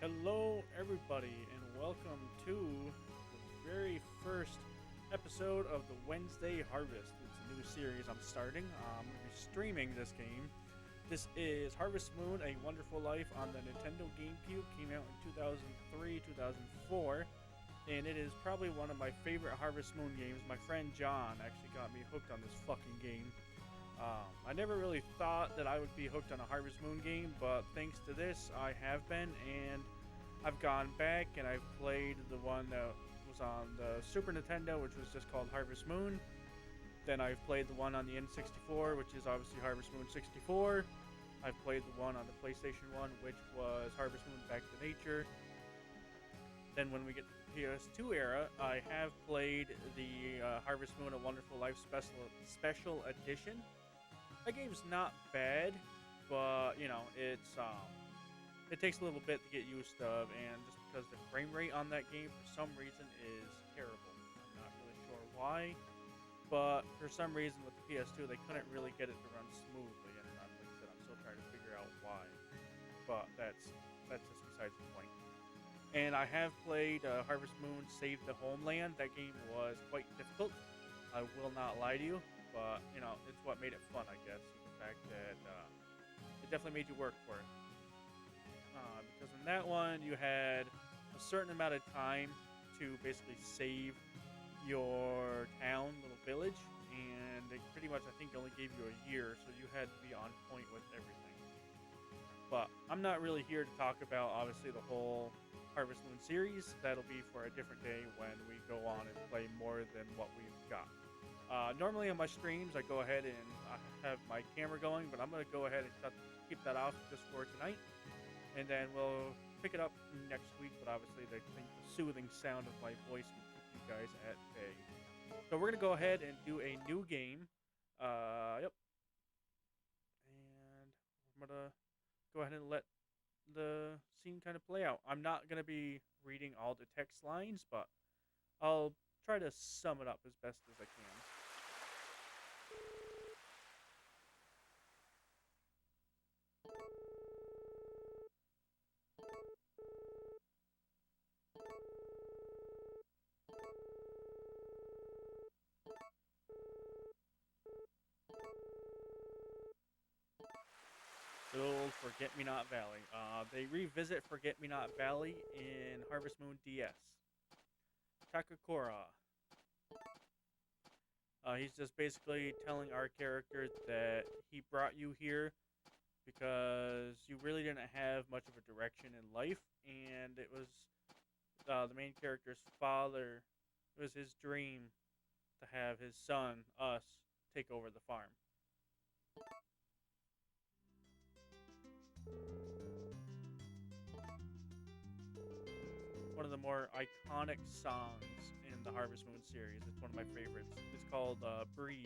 Hello, everybody, and welcome to the very first episode of the Wednesday Harvest. It's a new series I'm starting. I'm going to be streaming this game. This is Harvest Moon: A Wonderful Life on the Nintendo GameCube. Came out in 2003, 2004, and it is probably one of my favorite Harvest Moon games. My friend John actually got me hooked on this fucking game. I never really thought that I would be hooked on a Harvest Moon game, but thanks to this, I have been, and I've gone back and I've played the one that was on the Super Nintendo, which was just called Harvest Moon. Then I've played the one on the N64, which is obviously Harvest Moon 64. I've played the one on the PlayStation 1, which was Harvest Moon Back to Nature. Then when we get to the PS2 era, I have played the Harvest Moon: A Wonderful Life Special Edition. That game's not bad, but it takes a little bit to get used to, and just because the frame rate on that game for some reason is terrible. I'm not really sure why, but for some reason with the PS2 they couldn't really get it to run smoothly, and like I said, I'm still trying to figure out why. But that's just besides the point. And I have played Harvest Moon: Save the Homeland. That game was quite difficult. I will not lie to you. But, it's what made it fun, I guess, is the fact that it definitely made you work for it. Because in that one, you had a certain amount of time to basically save your town, little village, and they pretty much, I think, only gave you a year, so you had to be on point with everything. But I'm not really here to talk about, obviously, the whole Harvest Moon series. That'll be for a different day when we go on and play more than what we've got. Normally on my streams, I go ahead and I have my camera going, but I'm going to go ahead and keep that off just for tonight. And then we'll pick it up next week, but obviously I think the soothing sound of my voice will keep you guys at bay. So we're going to go ahead and do a new game. Yep. And I'm going to go ahead and let the scene kind of play out. I'm not going to be reading all the text lines, but I'll try to sum it up as best as I can. Good old Forget-Me-Not Valley. They revisit Forget-Me-Not Valley in Harvest Moon DS. Takakura. He's just basically telling our character that he brought you here because you really didn't have much of a direction in life, and it was the main character's father. It was his dream to have his son, us, take over the farm. One of the more iconic songs in the Harvest Moon series. It's one of my favorites. It's called Breeze.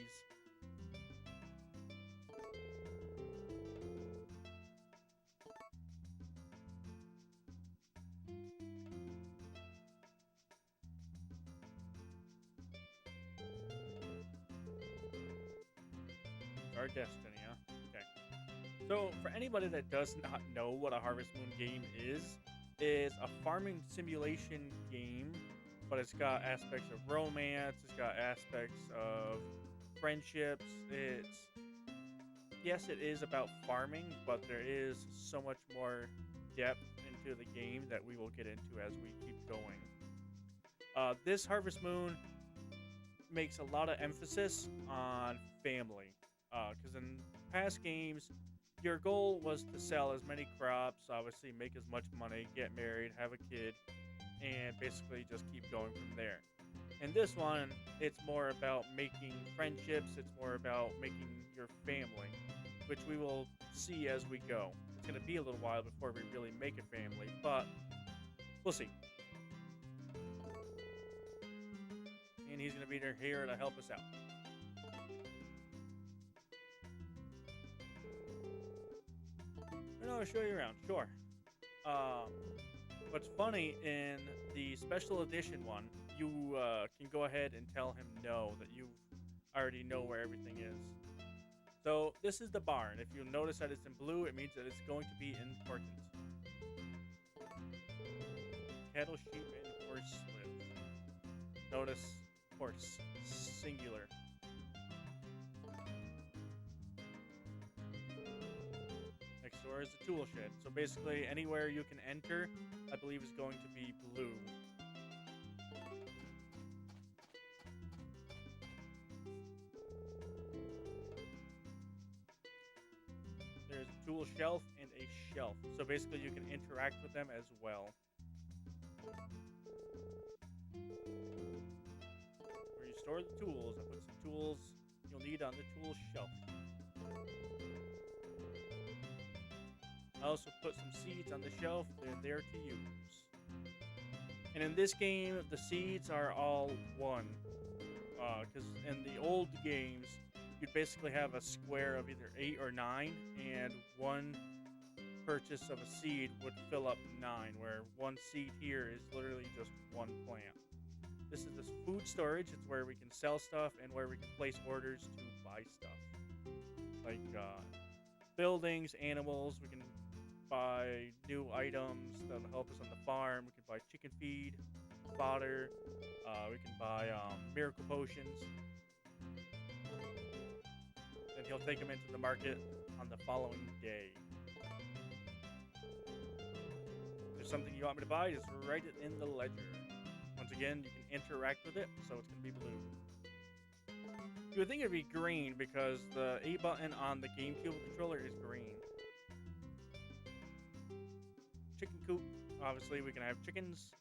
Our destiny, huh? Okay. So, for anybody that does not know what a Harvest Moon game is a farming simulation game, but it's got aspects of romance, it's got aspects of friendships. Yes, it is about farming, but there is so much more depth into the game that we will get into as we keep going. This Harvest Moon makes a lot of emphasis on family, because in past games, your goal was to sell as many crops, obviously make as much money, get married, have a kid, and basically just keep going from there. In this one, it's more about making friendships, it's more about making your family, which we will see as we go. It's going to be a little while before we really make a family, but we'll see. And he's going to be here to help us out. I'll show you around, sure. What's funny, in the special edition one, you can go ahead and tell him no, that you already know where everything is. So this is the barn. If you'll notice that it's in blue, it means that it's going to be important. cattle, sheep, and horse live. Notice horse, singular. Next door is the tool shed. So basically, anywhere you can enter, I believe is going to be blue. There's a tool shelf and a shelf. So basically, you can interact with them as well. Where you store the tools, I put some tools you'll need on the tool shelf. I also put some seeds on the shelf. They're there to use. And in this game, the seeds are all one. Because in the old games, you'd basically have a square of either 8 or 9, and one purchase of a seed would fill up 9, where one seed here is literally just one plant. This is this food storage. It's where we can sell stuff and where we can place orders to buy stuff. Like buildings, animals, we can buy new items that'll help us on the farm. We can buy chicken feed, fodder. We can buy miracle potions. Then he'll take them into the market on the following day. If there's something you want me to buy, just write it in the ledger. Once again, you can interact with it, so it's going to be blue. You would think it'd be green because the A button on the GameCube controller is green. Chicken coop. Obviously, we can have chickens.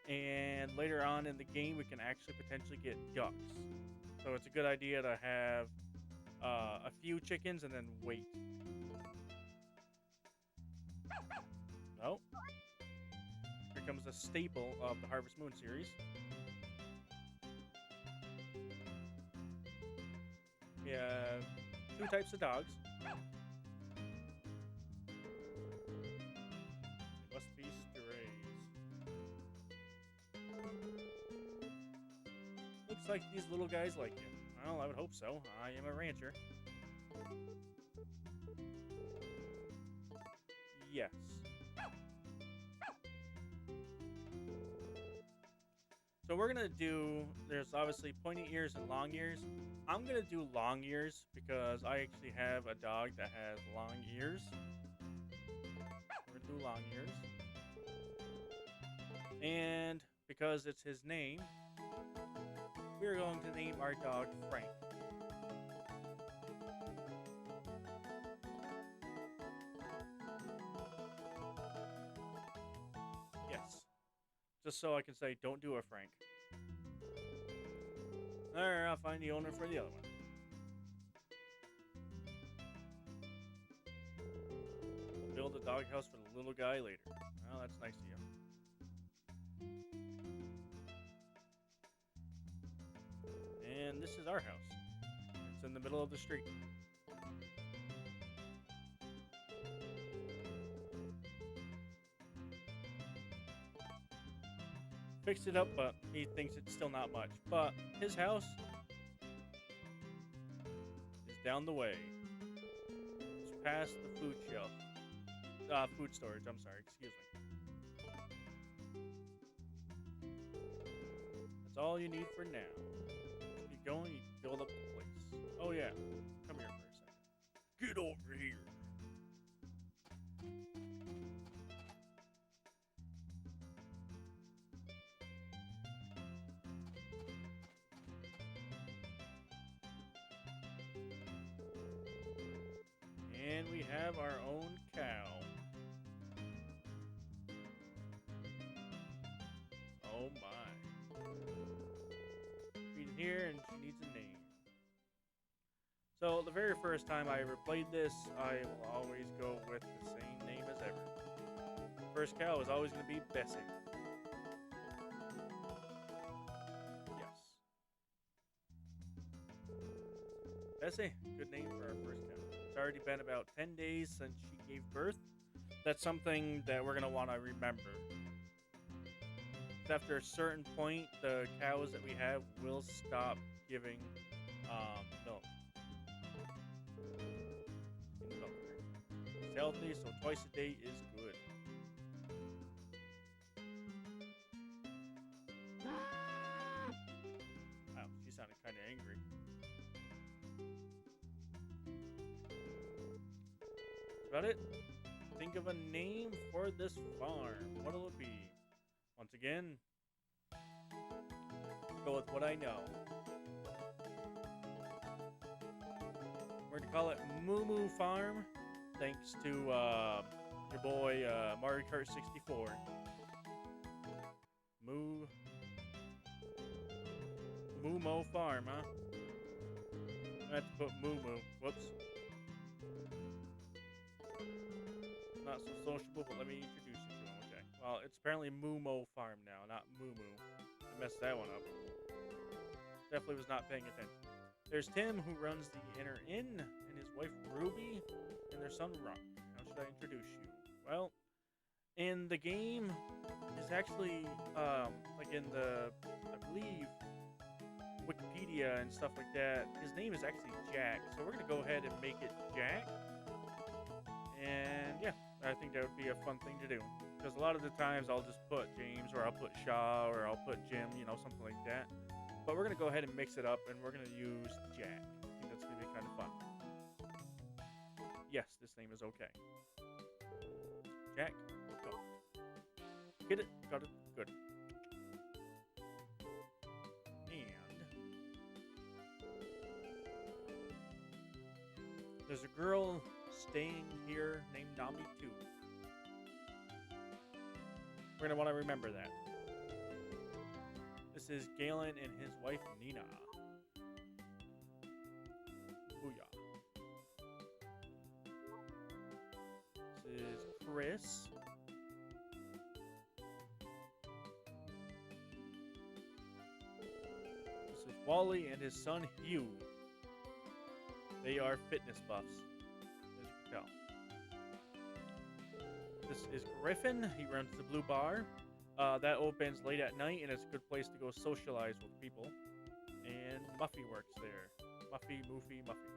And later on in the game, we can actually potentially get ducks. So it's a good idea to have a few chickens and then wait. Oh. Here comes a staple of the Harvest Moon series. We have 2 types of dogs. They must be strays. Looks like these little guys like you. Well, I would hope so. I am a rancher. Yes. So we're going to do, there's obviously pointy ears and long ears. I'm going to do long ears because I actually have a dog that has long ears. We're going to do long ears. And because it's his name, we're going to name our dog Frank. Yes. Just so I can say, don't do it, Frank. Alright, I'll find the owner for the other one. We'll build a doghouse for the little guy later. Well, that's nice of you. And this is our house. It's in the middle of the street. Fixed it up, but he thinks it's still not much. But his house is down the way. It's past the food shelf. Food storage, I'm sorry, excuse me. That's all you need for now. Keep going, you can build up the place. Oh yeah, come here for a second. Get over here. And we have our own cow. Oh my. Feed it here and she needs a name. So the very first time I ever played this, I will always go with the same name as ever. First cow is always going to be Bessie. Yes. Bessie, good name for our first cow. It's already been about 10 days since she gave birth. That's something that we're going to want to remember. After a certain point, the cows that we have will stop giving milk. It's healthy, so twice a day is good. about it. Think of a name for this farm. What'll it be? Once again, go with what I know. We're gonna call it Moo Moo Farm, thanks to your boy Mario Kart 64. Moo Mo Farm, huh? I have to put Moo Moo. Whoops. Not so sociable, but let me introduce you to him. Okay. Well, it's apparently Moo Mo Farm now, not Moo Moo. I messed that one up. Definitely was not paying attention. There's Tim, who runs the Inner Inn, and his wife Ruby, and their son Rock. How should I introduce you? Well, in the game, is actually like in the, I believe, Wikipedia and stuff like that, his name is actually Jack. So we're gonna go ahead and make it Jack. And yeah, I think that would be a fun thing to do. Because a lot of the times I'll just put James, or I'll put Shaw, or I'll put Jim, you know, something like that. But we're gonna go ahead and mix it up, and we're gonna use Jack. I think that's gonna be kind of fun. Yes, this name is okay. Jack, go. Get it? Got it? Good. And there's a girl staying here named Nami too. We're gonna want to remember that. This is Galen and his wife Nina. Booyah. This is Chris. This is Wally and his son Hugh. They are fitness buffs, as you can tell. This is Griffin. He runs the Blue Bar. That opens late at night, and it's a good place to go socialize with people. And Muffy works there. Muffy, Moofy, Muffy.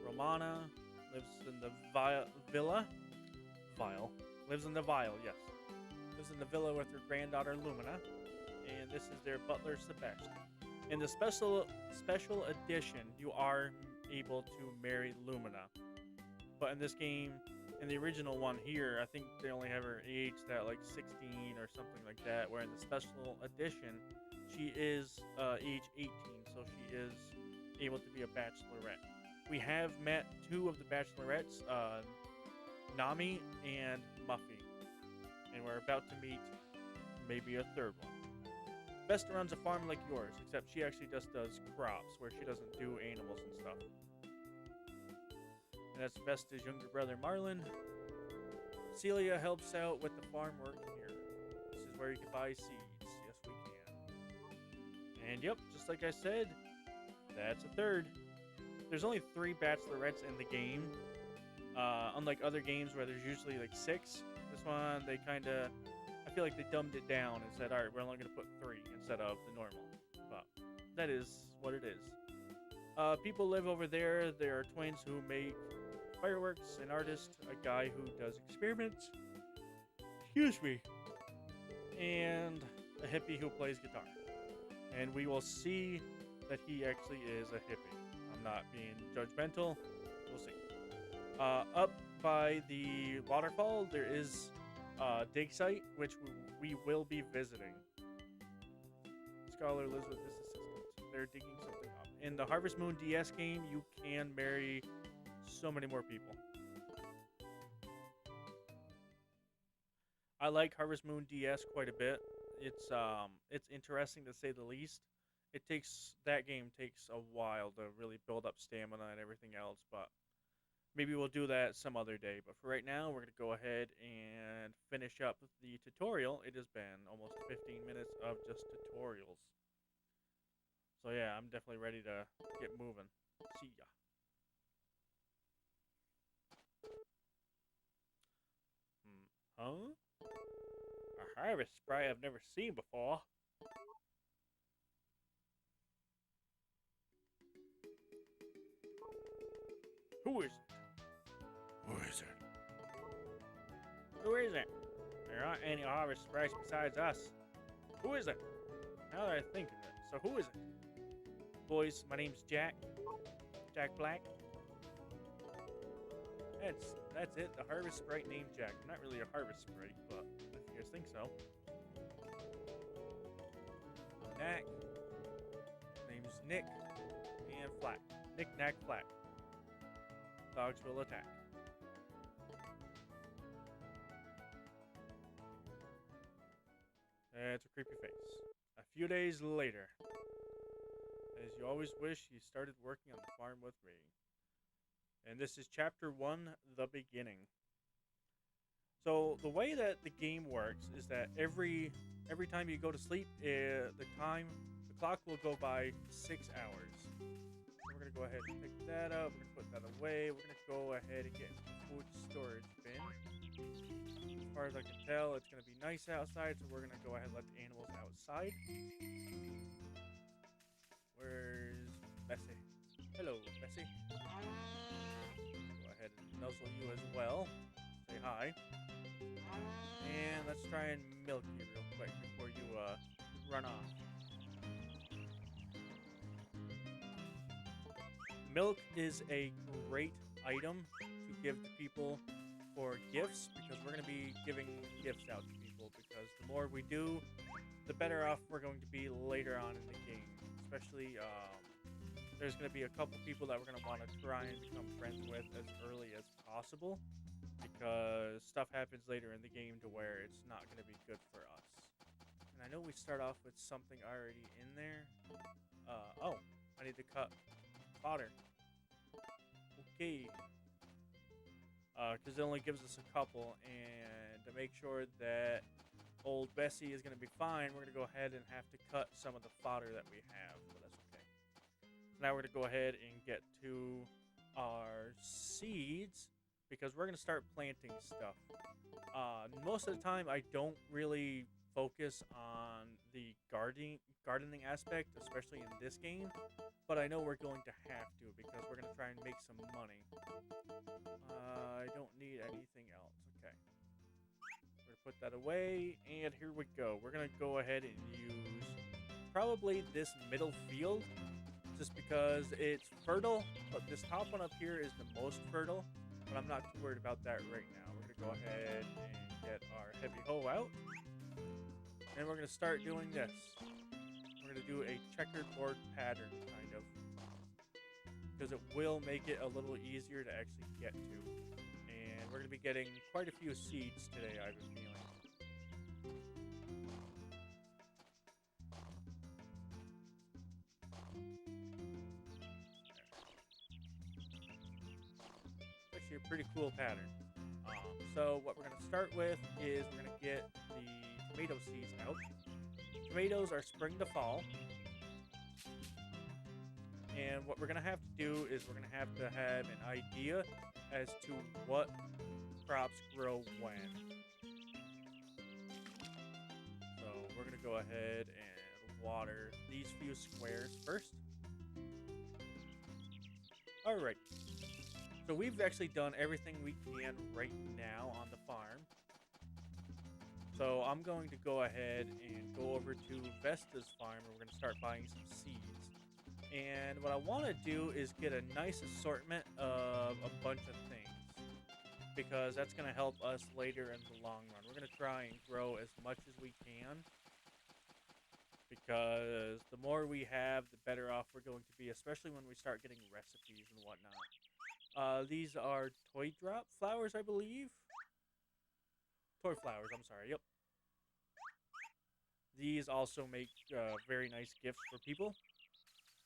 Romana lives in the villa. Vile. Lives in the Vile, yes. Lives in the villa with her granddaughter Lumina. And this is their butler Sebastian. In the special edition, you are able to marry Lumina. But in this game, in the original one here, I think they only have her aged at like 16 or something like that. Where in the special edition, she is age 18, so she is able to be a bachelorette. We have met two of the bachelorettes, Nami and Muffy. And we're about to meet maybe a third one. Vesta runs a farm like yours, except she actually just does crops, where she doesn't do animals and stuff. And that's Vesta's younger brother, Marlon. Celia helps out with the farm work here. This is where you can buy seeds. Yes, we can. And yep, just like I said, that's a third. There's only 3 bachelorettes in the game. Unlike other games where there's usually like 6. This one, they kind of... I feel like they dumbed it down and said, alright, we're only going to put 3 instead of the normal. But that is what it is. People live over there. There are twins who make fireworks, an artist, a guy who does experiments. Excuse me. And a hippie who plays guitar. And we will see that he actually is a hippie. I'm not being judgmental. We'll see. Up by the waterfall, there is dig site, which we will be visiting. Scholar lives with his assistant. They're digging something up. In the Harvest Moon DS game, you can marry so many more people. I like Harvest Moon DS quite a bit. It's interesting to say the least. That game takes a while to really build up stamina and everything else, but maybe we'll do that some other day. But for right now, we're going to go ahead and finish up the tutorial. It has been almost 15 minutes of just tutorials. So yeah, I'm definitely ready to get moving. See ya. Huh? A harvest sprite I've never seen before. Who is it? Who is it? Who is it? There aren't any harvest sprites besides us. Who is it? Now that I think of it, so who is it? Boys, my name's Jack. Jack Black. That's it. The harvest sprite named Jack. I'm not really a harvest sprite, but if you guys think so. I'm Knack. Name's Nick and Flack. Nick, Knack, Flack. Dogs will attack. That's a creepy face. A few days later. As you always wish, you started working on the farm with me. And this is Chapter 1, The Beginning. So, the way that the game works is that every time you go to sleep, the clock will go by 6 hours. So we're going to go ahead and pick that up. We're going to put that away. We're going to go ahead and get food storage bin. As far as I can tell, it's going to be nice outside, so we're going to go ahead and let the animals outside. Where's Bessie? Hello, Bessie. Go ahead and nuzzle you as well. Say hi. And let's try and milk you real quick before you run off. Milk is a great item to give to people for gifts, because we're going to be giving gifts out to people, because the more we do, the better off we're going to be later on in the game. Especially, there's going to be a couple people that we're going to want to try and become friends with as early as possible, because stuff happens later in the game to where it's not going to be good for us. And I know we start off with something already in there. Oh, I need to cut fodder. Okay. Because it only gives us a couple, and to make sure that old Bessie is going to be fine, we're going to go ahead and have to cut some of the fodder that we have, but that's okay. So now we're going to go ahead and get to our seeds, because we're going to start planting stuff. Most of the time, I don't really focus on the gardening aspect, especially in this game, but I know we're going to have to, because we're going to try and make some money. I don't need anything else. Okay. We're going to put that away, and here we go. We're going to go ahead and use probably this middle field, just because it's fertile, but this top one up here is the most fertile, but I'm not too worried about that right now. We're going to go ahead and get our heavy hoe out, and we're going to start doing this. We're going to do a checkerboard pattern, kind of, because it will make it a little easier to actually get to. And we're going to be getting quite a few seeds today, I have a feeling. It's actually a pretty cool pattern. So what we're going to start with is we're going to get the tomato seeds out. Tomatoes are spring to fall. And what we're going to have to do is we're going to have an idea as to what crops grow when. So we're going to go ahead and water these few squares first. Alright. So we've actually done everything we can right now on the farm. So I'm going to go ahead and go over to Vesta's farm, and we're going to start buying some seeds. And what I want to do is get a nice assortment of a bunch of things, because that's going to help us later in the long run. We're going to try and grow as much as we can, because the more we have, the better off we're going to be, especially when we start getting recipes and whatnot. These are toy drop flowers, I believe. Toy flowers, I'm sorry, yep. These also make very nice gifts for people.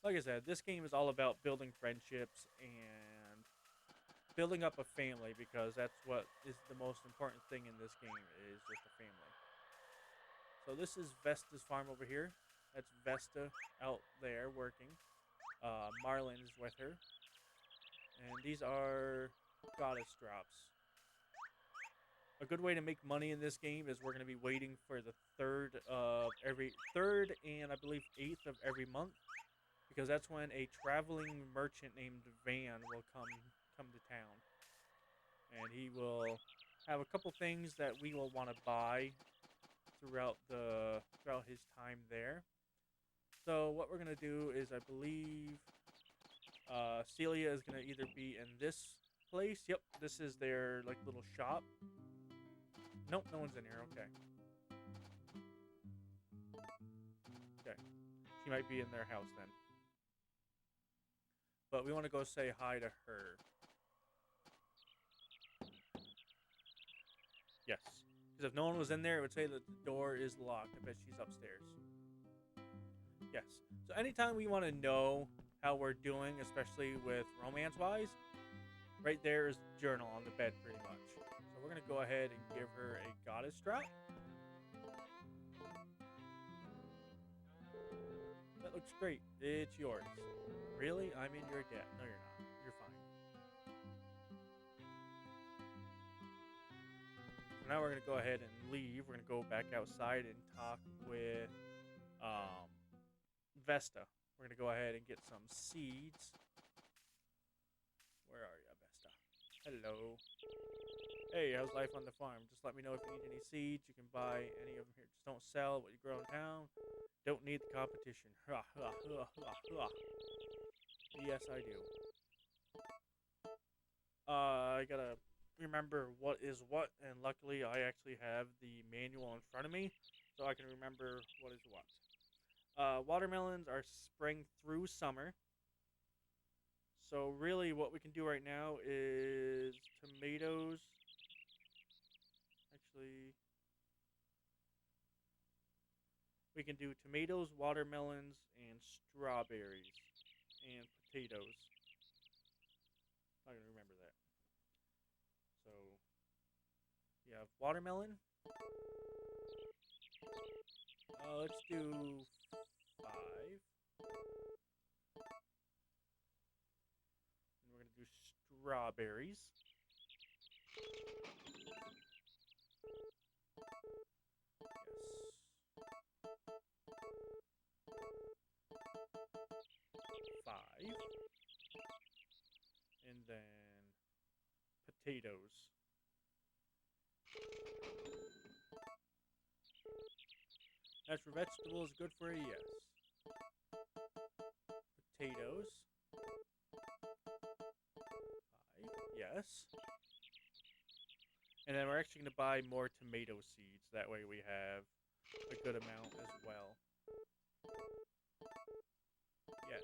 Like I said, this game is all about building friendships and building up a family, because that's what is the most important thing in this game, is just a family. So this is Vesta's farm over here. That's Vesta out there working. Marlin is with her. And these are goddess drops. A good way to make money in this game is we're going to be waiting for the third and I believe 8th of every month, because that's when a traveling merchant named Van will come to town, and he will have a couple things that we will want to buy throughout his time there. So what we're gonna do is, I believe, Celia is gonna either be in this place. Yep, this is their like little shop. Nope, no one's in here. Okay, okay, she might be in their house then. But we want to go say hi to her. Yes, because if no one was in there, it would say that the door is locked. I bet she's upstairs. Yes. So anytime we want to know how we're doing, especially with romance-wise, right there is the journal on the bed, pretty much. So we're gonna go ahead and give her a goddess strap. That looks great. It's yours. Really? I'm in your debt. No, you're not. You're fine. So now we're gonna go ahead and leave. We're gonna go back outside and talk with um, Vesta. We're gonna go ahead and get some seeds. Where are you, Vesta? Hello. Hey, how's life on the farm? Just let me know if you need any seeds. You can buy any of them here. Just don't sell what you grow in town. Don't need the competition. Yes, I do. I gotta remember what is what, and luckily I actually have the manual in front of me, so I can remember what is what. Watermelons are spring through summer. So really what we can do right now is tomatoes. Actually, we can do tomatoes, watermelons, and strawberries, and potatoes. I'm not going to remember that. So, you have watermelon. Let's do 5. And we're going to do strawberries. Yes. 5. And then potatoes. Natural vegetables, good for a yes. Potatoes. 5. Yes. And then we're actually going to buy more tomato seeds. That way we have a good amount as well. Yes.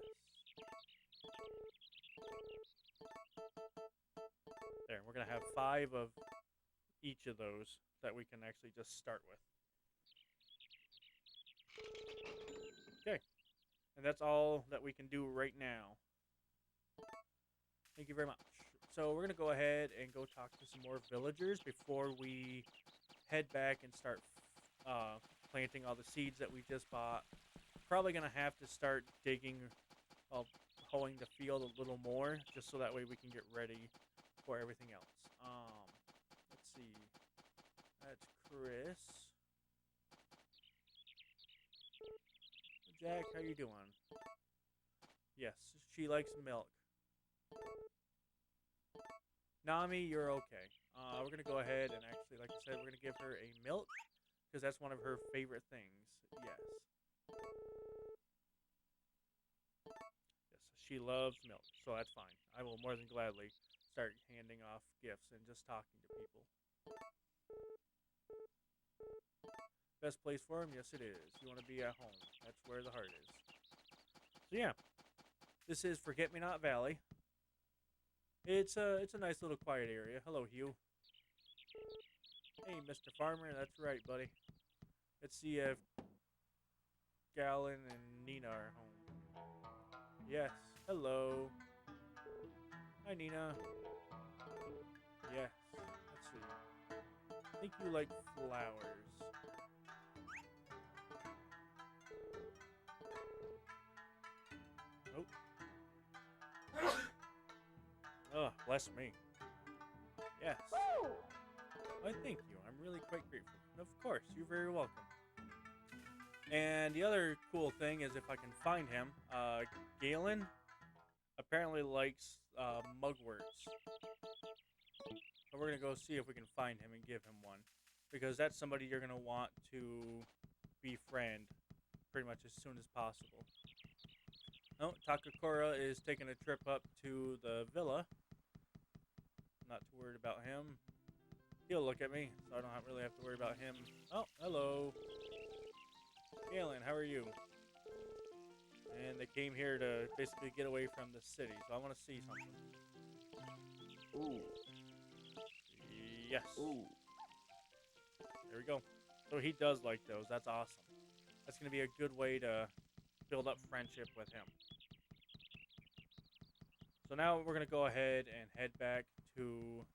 There, we're going to have 5 of each of those that we can actually just start with. Okay. And that's all that we can do right now. Thank you very much. So we're going to go ahead and go talk to some more villagers before we head back and start planting all the seeds that we just bought. Probably going to have to start digging, hoeing the field a little more, just so that way we can get ready for everything else. Let's see. That's Chris. Jack, how you doing? Yes, she likes milk. Nami, you're okay. We're going to go ahead and actually, like I said, we're going to give her a milk, because that's one of her favorite things. Yes. Yes, she loves milk, so that's fine. I will more than gladly start handing off gifts and just talking to people. Best place for him? Yes, it is. You want to be at home. That's where the heart is. So yeah, this is Forget-Me-Not Valley. It's a nice little quiet area. Hello, Hugh. Hey, Mr. Farmer. That's right, buddy. Let's see if Galen and Nina are home. Yes. Hello. Hi, Nina. Yes. Let's see. I think you like flowers. Nope. Oh, bless me. Yes. Why, thank you. I'm really quite grateful. And of course, you're very welcome. And the other cool thing is, if I can find him, Galen apparently likes mugworts. So we're going to go see if we can find him and give him one. Because that's somebody you're going to want to befriend pretty much as soon as possible. Oh, Takakura is taking a trip up to the villa. Not too worried about him. He'll look at me, so I don't really have to worry about him. Oh, hello. Galen, how are you? And they came here to basically get away from the city, so I want to see something. Ooh. Yes. Ooh. There we go. So he does like those. That's awesome. That's going to be a good way to build up friendship with him. So now we're going to go ahead and head back to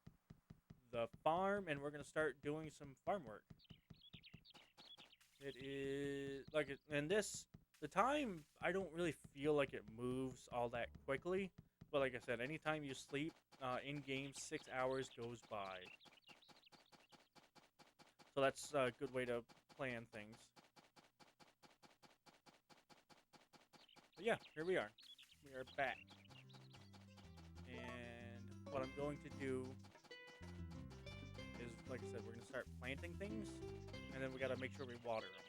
the farm, and we're going to start doing some farm work. It is like the time, I don't really feel like it moves all that quickly, but like I said, anytime you sleep in game, 6 hours goes by, so that's a good way to plan things. But yeah, here we are back, and what I'm going to do is, like I said, we're going to start planting things, and then we got to make sure we water them.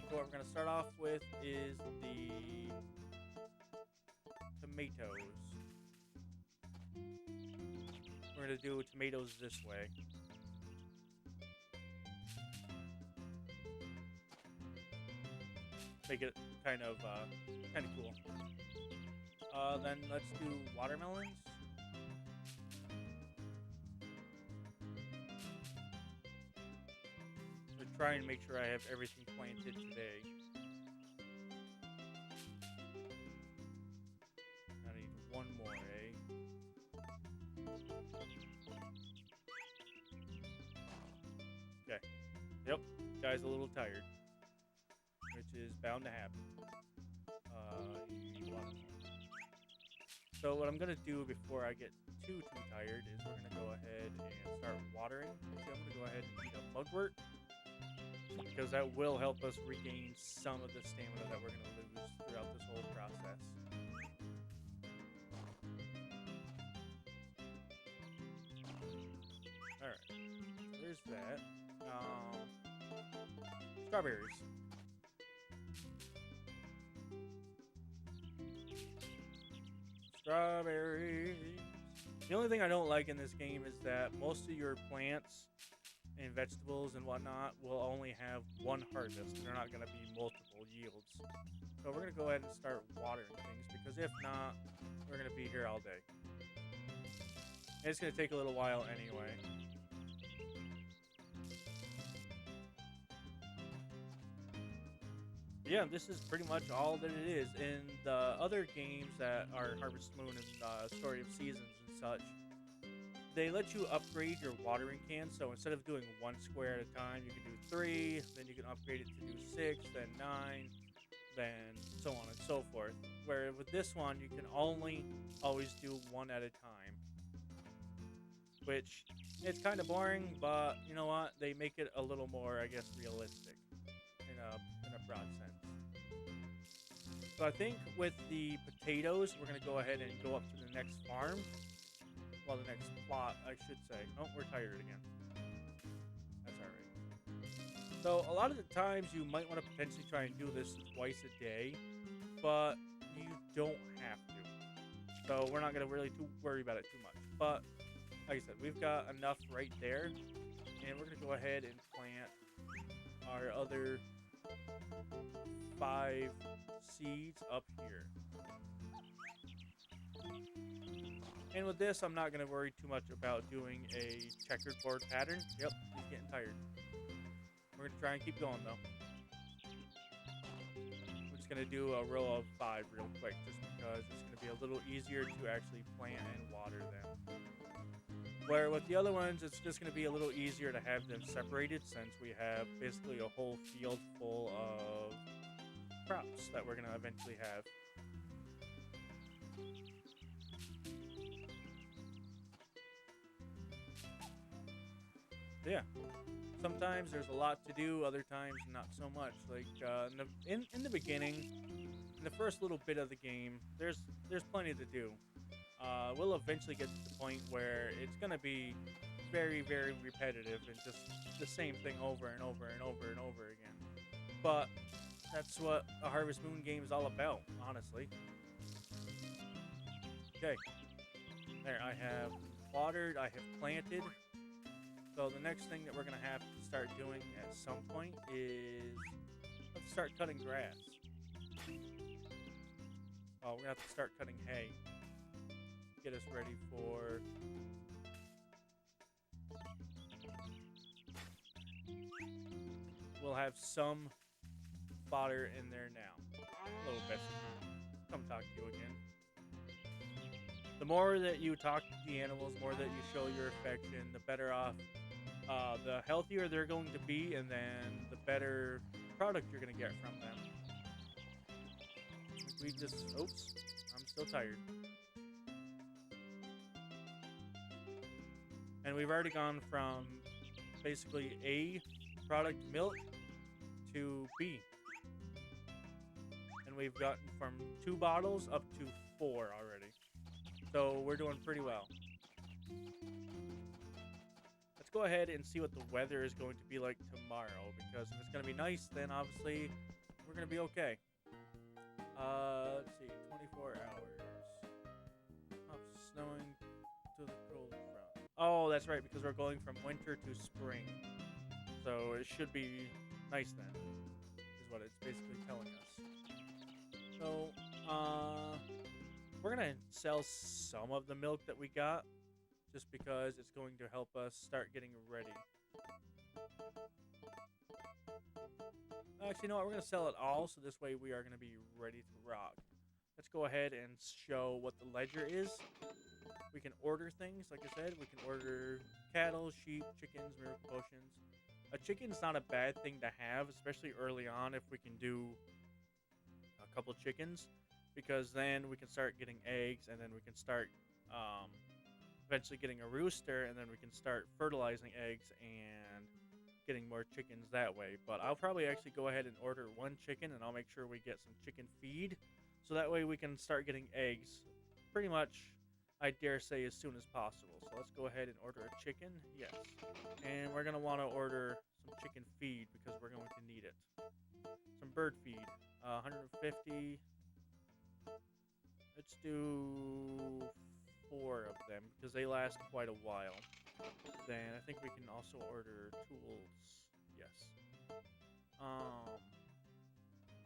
So what we're going to start off with is the tomatoes. We're going to do tomatoes this way. Make it kind of cool. Then let's do watermelons. Try and make sure I have everything planted today. I need one more, eh? Okay. Yep. Guy's a little tired, which is bound to happen. So what I'm gonna do before I get too tired is we're gonna go ahead and start watering. So I'm gonna go ahead and eat a mugwort, because that will help us regain some of the stamina that we're going to lose throughout this whole process. Alright, there's that. Strawberries. Strawberries. The only thing I don't like in this game is that most of your plants and vegetables and whatnot will only have one harvest. They're not going to be multiple yields. So we're going to go ahead and start watering things, because if not, we're going to be here all day. And it's going to take a little while anyway. Yeah, this is pretty much all that it is. In the other games that are Harvest Moon and Story of Seasons and such, they let you upgrade your watering can. So instead of doing 1 square at a time, you can do 3, then you can upgrade it to do 6, then 9, then so on and so forth. Where with this one, you can only always do 1 at a time, which it's kind of boring, but you know what? They make it a little more, I guess, realistic in a broad sense. So I think with the potatoes, we're going to go ahead and go up to the next farm. Well, the next plot, I should say. Oh, we're tired again. That's alright. So, a lot of the times, you might want to potentially try and do this twice a day, but you don't have to. So, we're not going to really worry about it too much. But, like I said, we've got enough right there, and we're going to go ahead and plant our other 5 seeds up here. And with this, I'm not going to worry too much about doing a checkered board pattern. Yep, he's getting tired. We're going to try and keep going, though. We're just going to do a row of 5 real quick, just because it's going to be a little easier to actually plant and water them. Where with the other ones, it's just going to be a little easier to have them separated, since we have basically a whole field full of crops that we're going to eventually have. Yeah, sometimes there's a lot to do, other times not so much. Like in the beginning, in the first little bit of the game, there's plenty to do. We'll eventually get to the point where it's gonna be very, very repetitive and just the same thing over and over and over and over again. But That's what a Harvest Moon game is all about, honestly. Okay, there, I have watered, I have planted. So the next thing that we're gonna have to start doing at some point is let's start cutting grass. Oh, we're gonna have to start cutting hay. Get us ready for we'll have some fodder in there now. Little Bessie, come talk to you again. The more that you talk to the animals, more that you show your affection, the better off, the healthier they're going to be, and then the better product you're going to get from them. We just, oops, I'm still tired. And we've already gone from basically A product milk to B. And we've gotten from 2 bottles up to 4 already. So we're doing pretty well. Let's go ahead and see what the weather is going to be like tomorrow, because if it's going to be nice, then obviously we're going to be okay. Let's see, 24 hours. Oh, snowing to the cold front. Oh, that's right, because we're going from winter to spring. So it should be nice then, is what it's basically telling us. So, we're going to sell some of the milk that we got, just because it's going to help us start getting ready. Actually, you know what? We're going to sell it all, so this way we are going to be ready to rock. Let's go ahead and show what the ledger is. We can order things, like I said. We can order cattle, sheep, chickens, miracle potions. A chicken's not a bad thing to have, especially early on if we can do a couple chickens, because then we can start getting eggs, and then we can start eventually getting a rooster, and then we can start fertilizing eggs and getting more chickens that way. But I'll probably actually go ahead and order 1 chicken, and I'll make sure we get some chicken feed, so that way we can start getting eggs pretty much, I dare say, as soon as possible. So let's go ahead and order a chicken. Yes. And we're going to want to order some chicken feed because we're going to need it. Some bird feed. 150. Let's do 4 of them because they last quite a while. Then I think we can also order tools. Yes.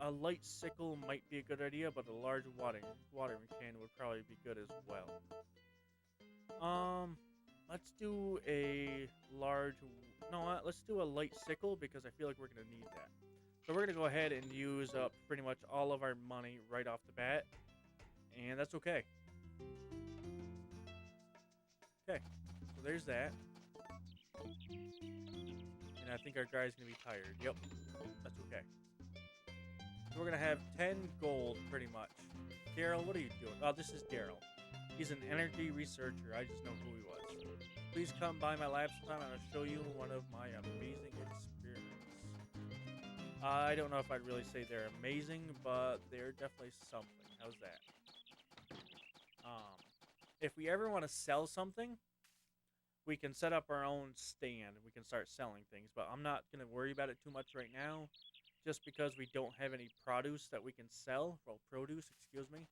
A light sickle might be a good idea, but a large watering can would probably be good as well. Let's do a large... No, let's do a light sickle because I feel like we're going to need that. So we're going to go ahead and use up pretty much all of our money right off the bat. And that's okay. Okay, so there's that. And I think our guy's going to be tired. Yep, that's okay. So we're going to have 10 gold pretty much. Daryl, what are you doing? Oh, this is Daryl. He's an energy researcher. I just know who he was. Please come by my lab sometime and I'll show you one of my amazing experiments. I don't know if I'd really say they're amazing, but they're definitely something. How's that? If we ever want to sell something, we can set up our own stand. We can start selling things, but I'm not going to worry about it too much right now, just because we don't have any produce that we can sell. Well, produce, excuse me.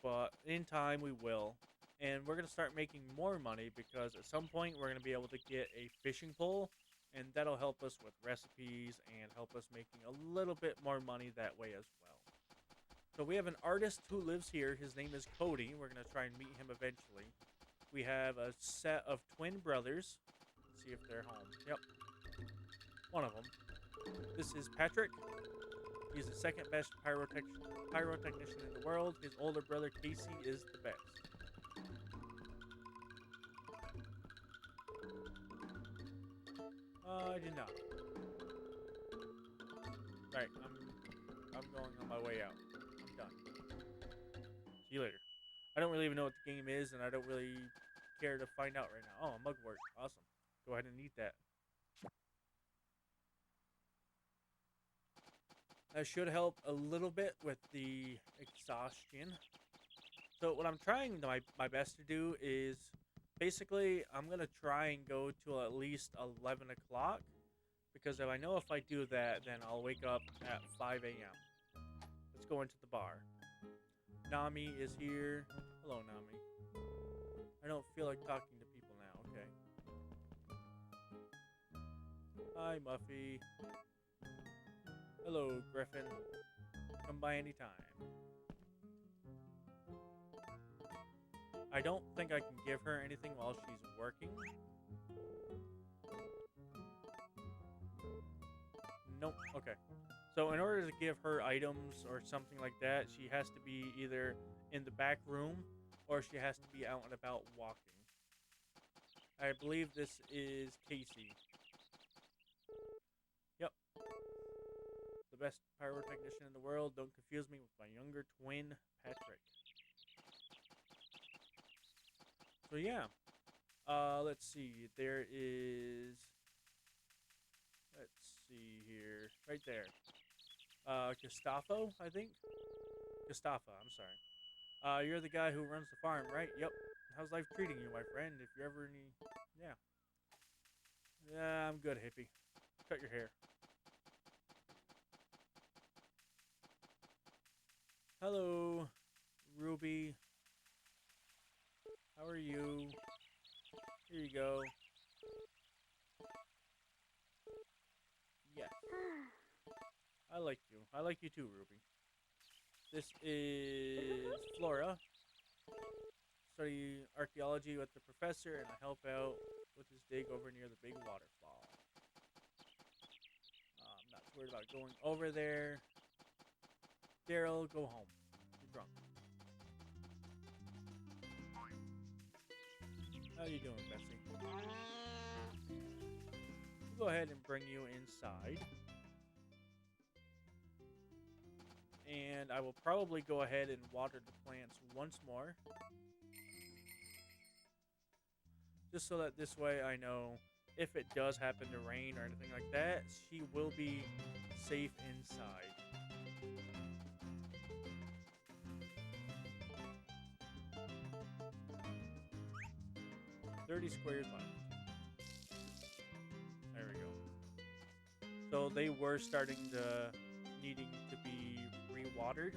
But in time, we will. And we're going to start making more money because at some point, we're going to be able to get a fishing pole, and that'll help us with recipes and help us making a little bit more money that way as well. So we have an artist who lives here. His name is Cody. We're going to try and meet him eventually. We have a set of twin brothers. Let's see if they're home. Yep. One of them. This is Patrick. He's the second best pyrotechnician in the world. His older brother, Casey, is the best. I did not. Alright, I'm going on my way out. I'm done. See you later. I don't really even know what the game is, and I don't really care to find out right now. Oh, a mugwort. Awesome. Go ahead and eat that. That should help a little bit with the exhaustion. So what I'm trying my best to do is, basically, I'm going to try and go till at least 11 o'clock. Because if I know if I do that, then I'll wake up at 5 a.m. Let's go into the bar. Nami is here. Hello, Nami. I don't feel like talking to people now. Okay. Hi, Muffy. Hello, Griffin. Come by anytime. I don't think I can give her anything while she's working. Nope. Okay. So in order to give her items or something like that, she has to be either in the back room or she has to be out and about walking. I believe this is Casey. Yep. The best pyrotechnician in the world. Don't confuse me with my younger twin, Patrick. So yeah. Let's see. There is... Let's see here. Right there. Gustavo, I think? Gustavo, I'm sorry. You're the guy who runs the farm, right? Yep. How's life treating you, my friend? If you ever need... Yeah. Yeah, I'm good, hippie. Cut your hair. Hello, Ruby. How are you? Here you go. Yes. I like you. I like you too, Ruby. This is Flora. Study archaeology with the professor, and I help out with his dig over near the big waterfall. I'm not too worried about going over there. Daryl, go home. You're drunk. How you doing, Bessie? We'll go ahead and bring you inside. And I will probably go ahead and water the plants once more. Just so that this way I know if it does happen to rain or anything like that, she will be safe inside. $30 squares left. There we go. So they were starting to needing to be re-watered.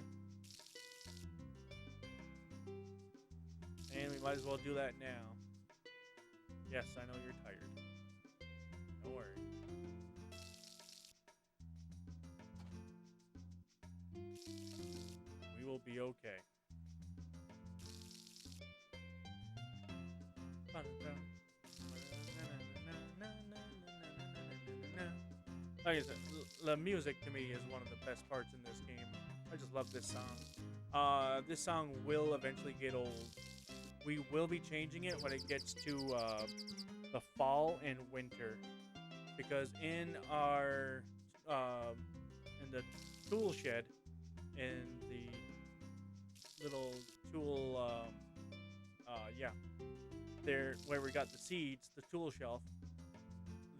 And we might as well do that now. Yes, I know you're tired. Don't worry. We will be okay. Like I said, the music to me is one of the best parts in this game. I just love this song. This song will eventually get old. We will be changing it when it gets to the fall and winter, because in our in the tool shed, in the little tool there where we got the seeds, the tool shelf,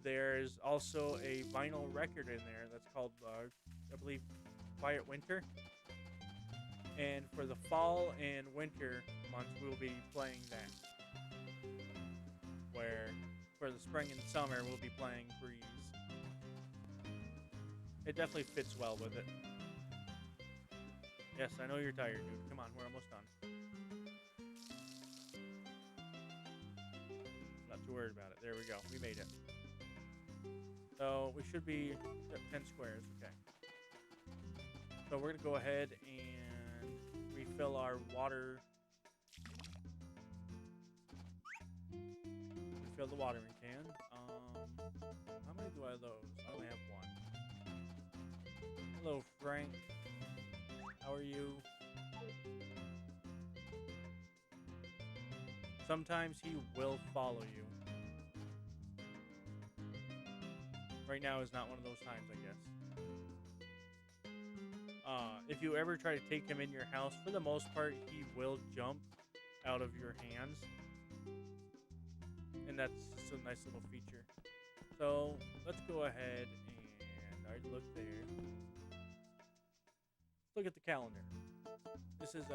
there's also a vinyl record in there that's called I believe Quiet Winter. And for the fall and winter months, we'll be playing that. Where for the spring and summer, we'll be playing Breeze. It definitely fits well with it. Yes, I know you're tired, dude. Come on, we're almost done. Not too worried about it. There we go. We made it. So we should be at 10 squares. Okay. So we're going to go ahead and refill our water. Refill the watering can. How many do I have those? I only have one. Hello, Frank. How are you? Sometimes he will follow you. Right now is not one of those times, I guess. If you ever try to take him in your house, for the most part, he will jump out of your hands. And that's just a nice little feature. So, let's go ahead and already look there. Look at the calendar. This is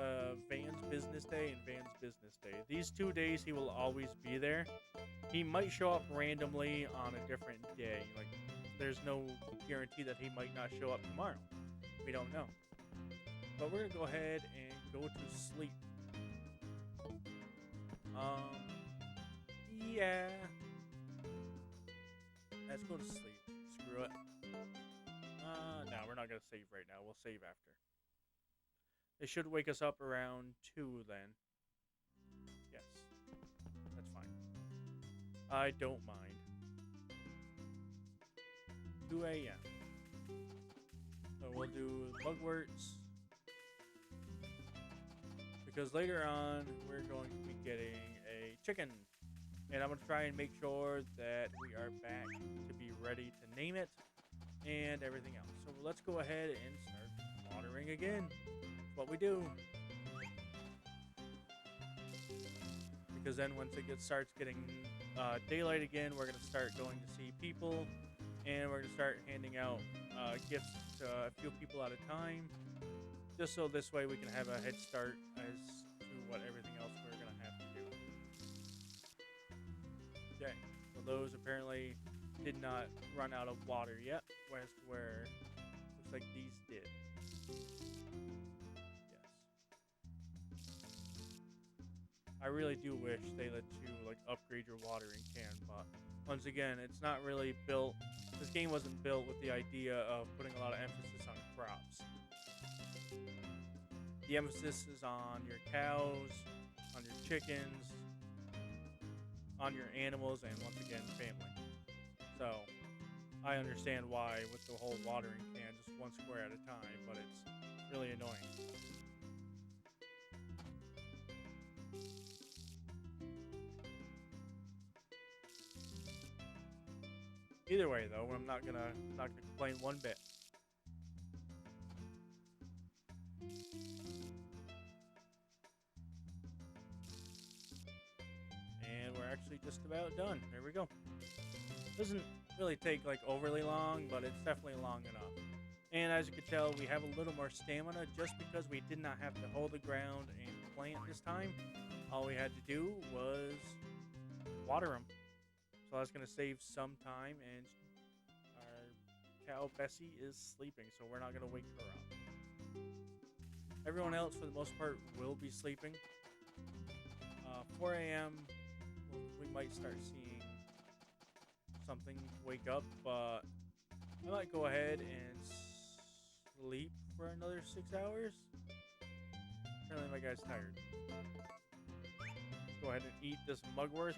Van's business day and Van's business day. These 2 days he will always be there. He might show up randomly on a different day. Like there's no guarantee that he might not show up tomorrow. We don't know. But we're gonna go ahead and go to sleep. Yeah. Let's go to sleep. Screw it. No, we're not gonna save right now. We'll save after. It should wake us up around 2 then. Yes. That's fine. I don't mind. 2 a.m. So we'll do Mugworts. Because later on, we're going to be getting a chicken. And I'm going to try and make sure that we are back to be ready to name it and everything else. So let's go ahead and start watering again. That's what we do. Because then once it starts getting daylight again, we're going to start going to see people. And we're going to start handing out gifts to a few people at a time. Just so this way we can have a head start as to what everything else we're going to have to do. Okay, so those apparently did not run out of water yet, where looks like these did. Yes. I really do wish they let you like upgrade your watering can, but once again, it's not really built. This game wasn't built with the idea of putting a lot of emphasis on crops. The emphasis is on your cows, on your chickens, on your animals, and once again, family. So, I understand why with the whole watering can, just one square at a time, but it's really annoying. Either way, though, I'm not gonna complain one bit. And we're actually just about done. There we go. Doesn't really take like overly long, but it's definitely long enough. And as you can tell, we have a little more stamina just because we did not have to hold the ground and plant this time. All we had to do was water them. So that's going to save some time, and our cow Bessie is sleeping, so we're not going to wake her up. Everyone else, for the most part, will be sleeping. 4 a.m., we might start seeing something wake up, but I might go ahead and sleep for another 6 hours. Apparently my guy's tired. Let's go ahead and eat this mugwort.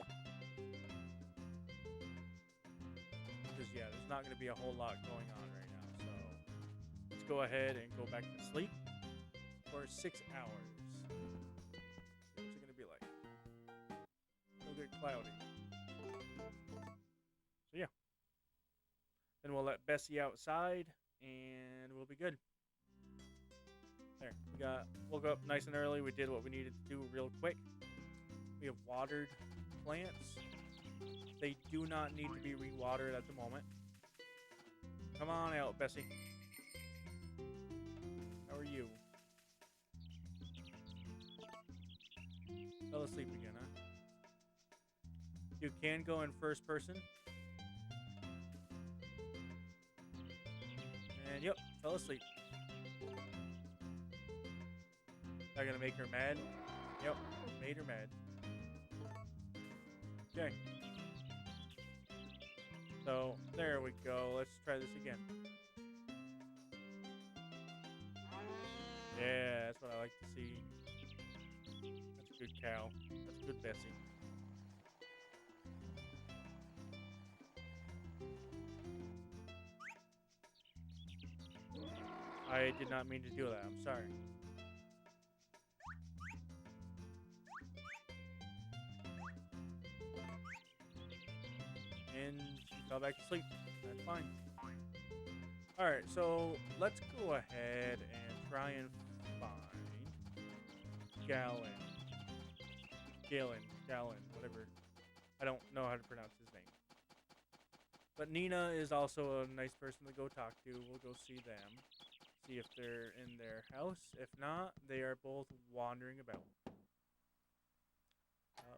Because, yeah, there's not going to be a whole lot going on right now. So, let's go ahead and go back to sleep for 6 hours. What's it going to be like? It'll get cloudy. So, yeah. Then we'll let Bessie outside, and we'll be good. There. We woke up nice and early. We did what we needed to do real quick. We have watered plants. They do not need to be re-watered at the moment. Come on out, Bessie. How are you? Fell asleep again, huh? You can go in first person. And yep, fell asleep. Am I gonna make her mad? Yep, made her mad. Okay. So, there we go. Let's try this again. Yeah, that's what I like to see. That's a good cow. That's a good Bessie. I did not mean to do that. I'm sorry. And she fell back to sleep. That's fine. Alright, so let's go ahead and try and find Gallon, whatever. I don't know how to pronounce his name. But Nina is also a nice person to go talk to. We'll go see them. See if they're in their house. If not, they are both wandering about.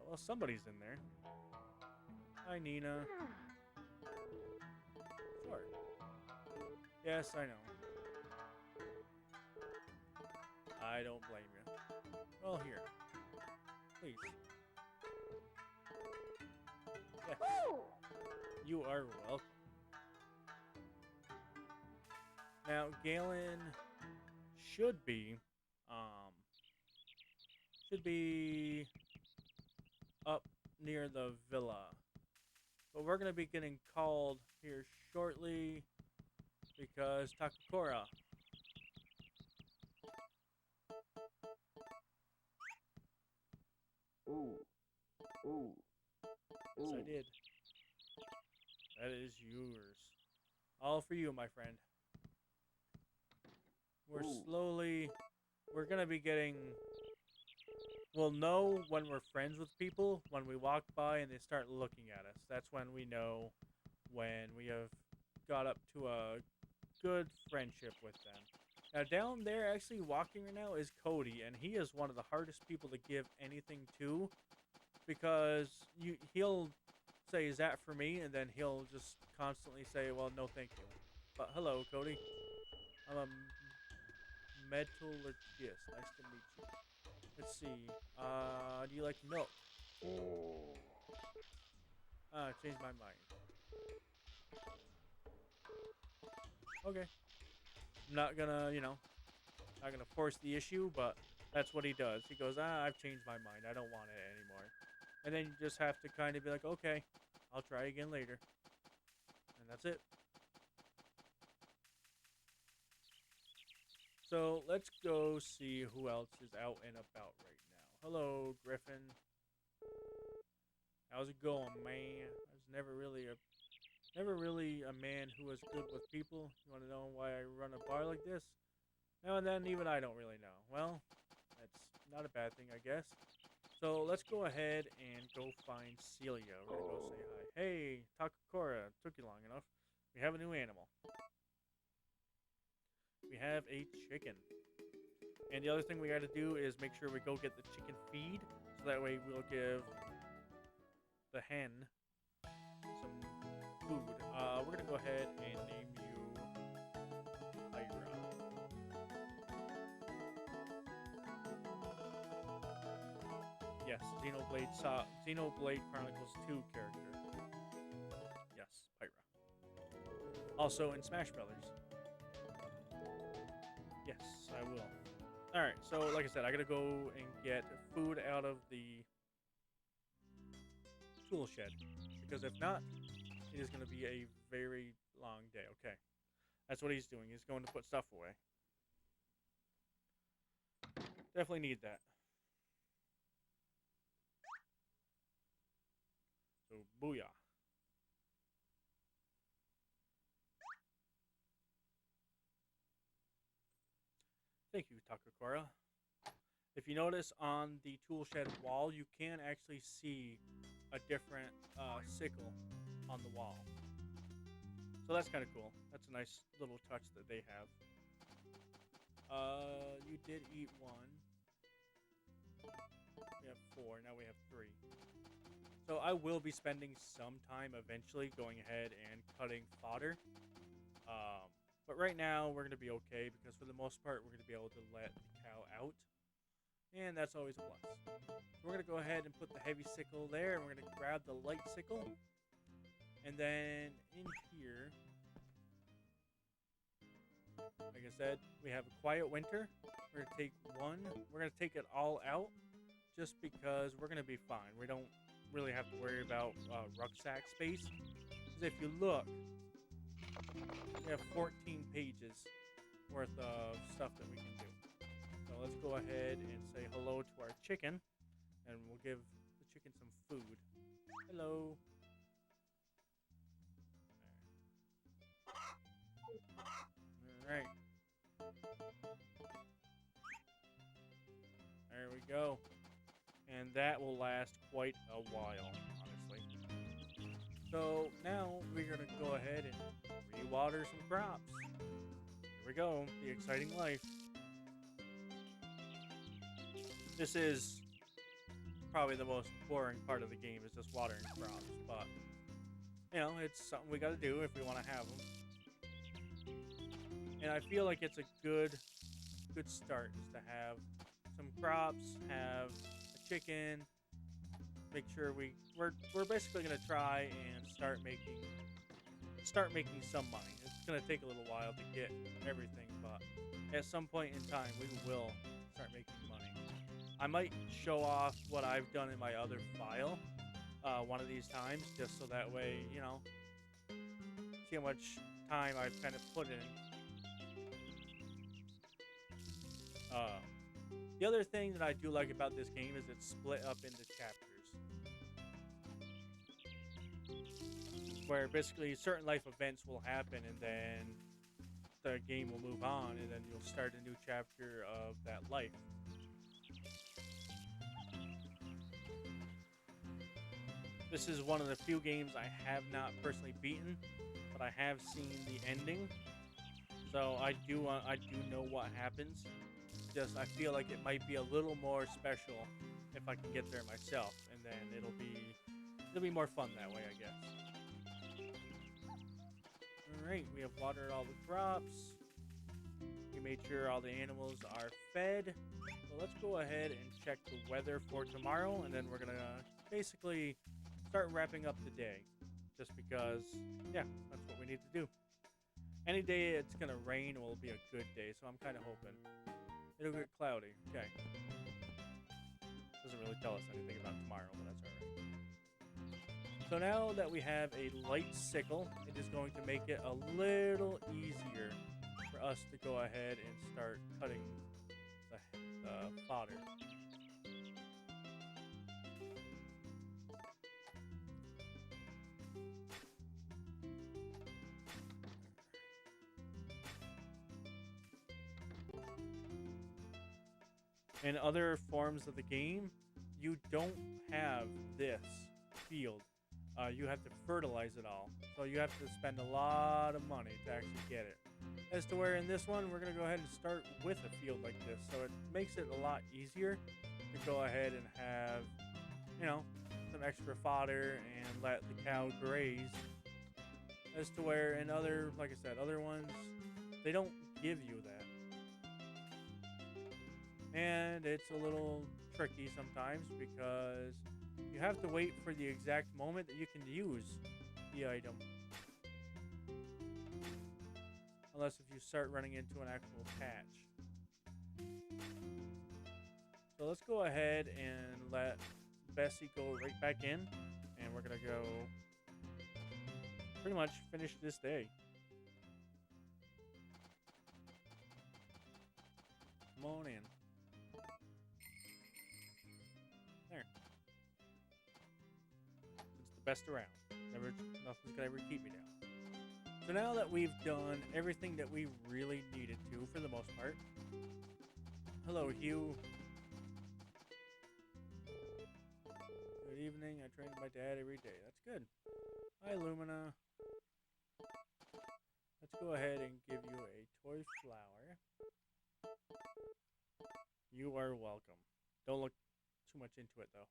Well, somebody's in there. Hi, Nina. Sure. Yes, I know. I don't blame you. Well, here. Please. Yes. You are welcome. Now, Galen should be, um, should be up near the villa. But we're going to be getting called here shortly because Takakura. Ooh. Ooh. Yes, I Ooh. did. That is yours. All for you, my friend. We're Ooh. slowly... We're going to be getting... We'll know when we're friends with people when we walk by and they start looking at us. That's when we know when we have got up to a good friendship with them. Now, down there, actually walking right now, is Cody, and he is one of the hardest people to give anything to because he'll say, "Is that for me?" and then he'll just constantly say, "Well, no, thank you." But hello, Cody. I'm a metallurgist. Nice to meet you. Let's see. Do you like milk? Oh. Changed my mind. Okay. I'm not gonna, not gonna force the issue, but that's what he does. He goes, I've changed my mind. I don't want it anymore. And then you just have to kind of be like, okay, I'll try again later. And that's it. So let's go see who else is out and about right now. Hello, Griffin. How's it going, man? I was never really a man who was good with people. You want to know why I run a bar like this? Now and then, even I don't really know. Well, that's not a bad thing, I guess. So let's go ahead and go find Celia. We're gonna go say hi. Hey, Takakura. Took you long enough. We have a new animal. We have a chicken. And the other thing we gotta do is make sure we go get the chicken feed. So that way we'll give the hen some food. We're gonna go ahead and name you Pyra. Yes, Xenoblade Chronicles 2 character. Yes, Pyra. Also in Smash Brothers. Yes, I will. Alright, so like I said, I gotta go and get food out of the tool shed. Because if not, it is going to be a very long day. Okay. That's what he's doing. He's going to put stuff away. Definitely need that. So, booyah. Thank you, Takakura. If you notice on the tool shed wall, you can actually see a different sickle on the wall. So that's kind of cool. That's a nice little touch that they have. You did eat one. We have 4. Now we have 3. So I will be spending some time eventually going ahead and cutting fodder. But right now we're going to be okay because for the most part we're going to be able to let the cow out. And that's always a plus. So we're going to go ahead and put the heavy sickle there, and we're going to grab the light sickle. And then in here, like I said, we have a quiet winter. We're going to take one. We're going to take it all out just because we're going to be fine. We don't really have to worry about rucksack space. Because if you look, we have 14 pages worth of stuff that we can do. So let's go ahead and say hello to our chicken, and we'll give the chicken some food. Hello. Alright. There we go. And that will last quite a while, honestly. So now we're going to go ahead and re-water some crops. Here we go. The exciting life. This is probably the most boring part of the game, is just watering crops, but, you know, it's something we gotta do if we want to have them. And I feel like it's a good start is to have some crops, have a chicken, make sure we're basically gonna try and start making some money. It's gonna take a little while to get everything, but at some point in time we will start making money. I might show off what I've done in my other file one of these times, just so that way, see how much time I've kind of put in. Uh, the other thing that I do like about this game is it's split up into chapters, where basically certain life events will happen, and then the game will move on, and then you'll start a new chapter of that life. This is one of the few games I have not personally beaten, but I have seen the ending, so I do know what happens. Just I feel like it might be a little more special if I can get there myself, and then it'll be more fun that way, I guess. All right, we have watered all the crops. We made sure all the animals are fed. So let's go ahead and check the weather for tomorrow, and then we're gonna basically start wrapping up the day. Just because, yeah, that's what we need to do. Any day it's gonna rain will be a good day, so I'm kind of hoping. It'll get cloudy. Okay. Doesn't really tell us anything about tomorrow, but that's alright. So now that we have a light sickle, it is going to make it a little easier for us to go ahead and start cutting the fodder. In other forms of the game, you don't have this field. You have to fertilize it all. So you have to spend a lot of money to actually get it. As to where in this one, we're going to go ahead and start with a field like this. So it makes it a lot easier to go ahead and have, some extra fodder and let the cow graze. As to where in other, like I said, other ones, they don't give you that. And it's a little tricky sometimes because you have to wait for the exact moment that you can use the item. Unless if you start running into an actual patch. So let's go ahead and let Bessie go right back in. And we're going to go pretty much finish this day. Come on in. There. It's the best around. Nothing's gonna ever keep me down. So now that we've done everything that we really needed to, for the most part. Hello, Hugh. Good evening. I train my dad every day. That's good. Hi, Lumina. Let's go ahead and give you a toy flower. You are welcome. Don't look too much into it, though.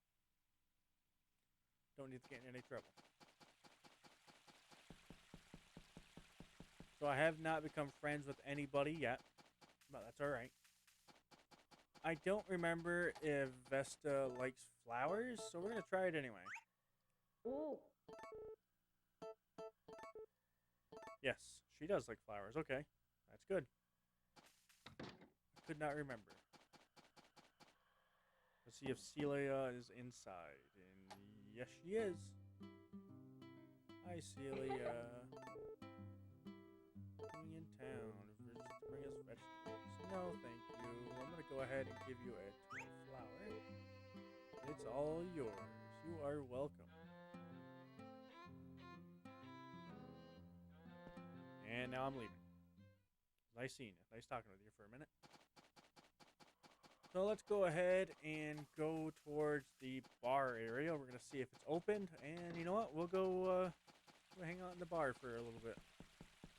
Don't need to get in any trouble. So I have not become friends with anybody yet, but that's alright. I don't remember if Vesta likes flowers, so we're going to try it anyway. Ooh. Yes, she does like flowers. Okay, that's good. I could not remember. Let's see if Celia is inside. And yes, she is. Hi, Celia. Coming in town. Bring us vegetables. No, thank you. I'm going to go ahead and give you a toy flower. It's all yours. You are welcome. And now I'm leaving. Nice seeing you. Nice talking with you for a minute. So let's go ahead and go towards the bar area. We're going to see if it's opened. And you know what? We'll go hang out in the bar for a little bit.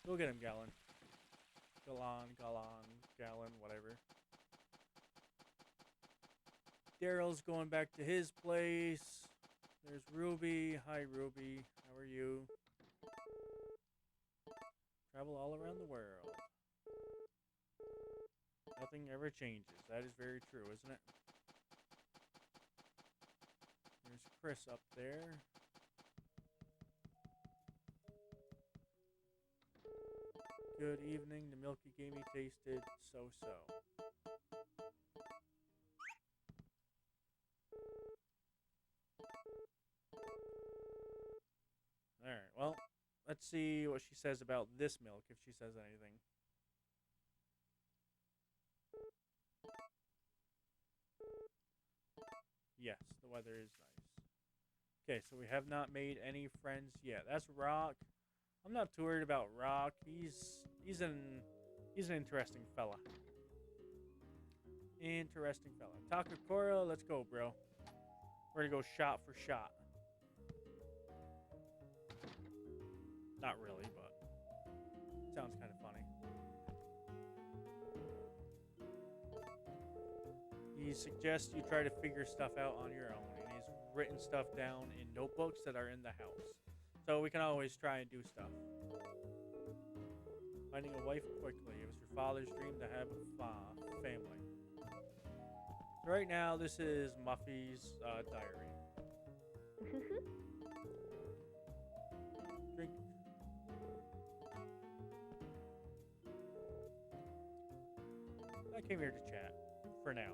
Go get him, Gallon. Gallon, whatever. Daryl's going back to his place. There's Ruby. Hi, Ruby. How are you? Travel all around the world. Nothing ever changes. That is very true, isn't it? There's Chris up there. Good evening. The milk you gave me tasted so-so. Alright, well, let's see what she says about this milk, if she says anything. Yes, the weather is nice. Okay, so we have not made any friends yet. That's Rock. I'm not too worried about Rock. He's an interesting fella. Interesting fella. Takakura, let's go, bro. We're gonna go shot for shot. Not really, but sounds kind of funny. He suggests you try to figure stuff out on your own, and he's written stuff down in notebooks that are in the house. So we can always try and do stuff. Finding a wife quickly. It was your father's dream to have a family. So right now, this is Muffy's diary. Drink. I came here to chat. For now.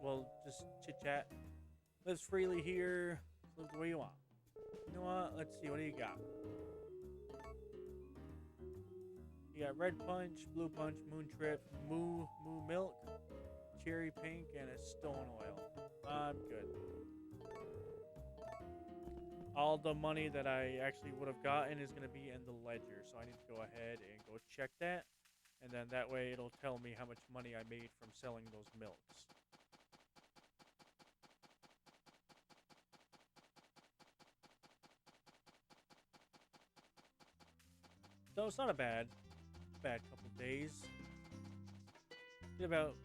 We'll just chit chat. Lives freely here. Live the way you want. You know what? Let's see. What do you got? You got red punch, blue punch, moon trip, moo milk, cherry pink, and a stone oil. I'm good. All the money that I actually would have gotten is going to be in the ledger, so I need to go ahead and go check that. And then that way it'll tell me how much money I made from selling those milks. So it's not a bad couple days. Did about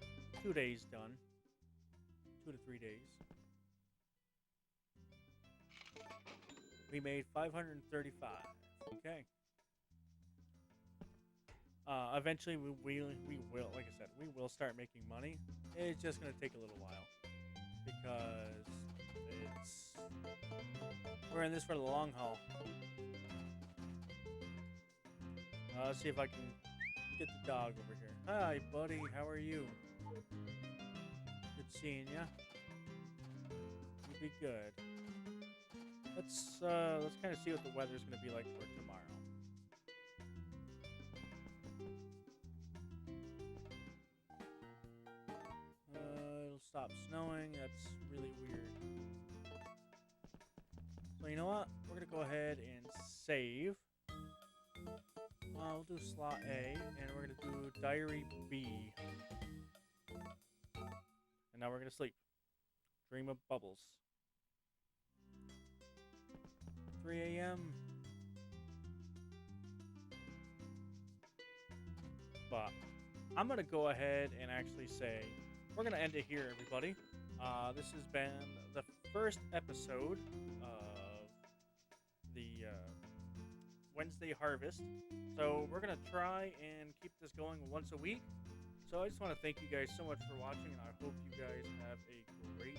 2 days done. 2 to 3 days. We made 535. Okay. Eventually we will, like I said, we will start making money. It's just gonna take a little while because we're in this for the long haul. Let's see if I can get the dog over here. Hi, buddy. How are you? Good seeing ya. You'll be good. Let's kind of see what the weather's gonna be like for tomorrow. It'll stop snowing. That's really weird. So you know what? We're gonna go ahead and save. We'll do slot A, and we're gonna do diary B. And now we're gonna sleep. Dream of bubbles. 3 a.m. But I'm gonna go ahead and actually say we're gonna end it here, everybody. This has been the first episode of the Wednesday Harvest. So we're gonna try and keep this going once a week. So I just want to thank you guys so much for watching, and I hope you guys have a great